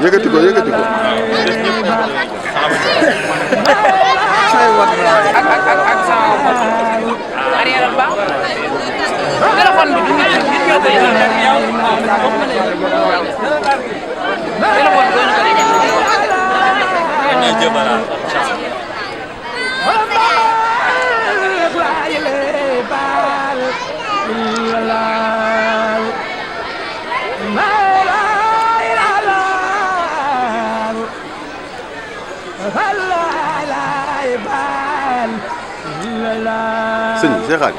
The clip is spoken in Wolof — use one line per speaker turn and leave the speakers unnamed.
yëkkati ko yëkkati ko.
ak sa arrière ba téléphone bi du nit ñoo koy téléphone
sëñ bi Cheikh
la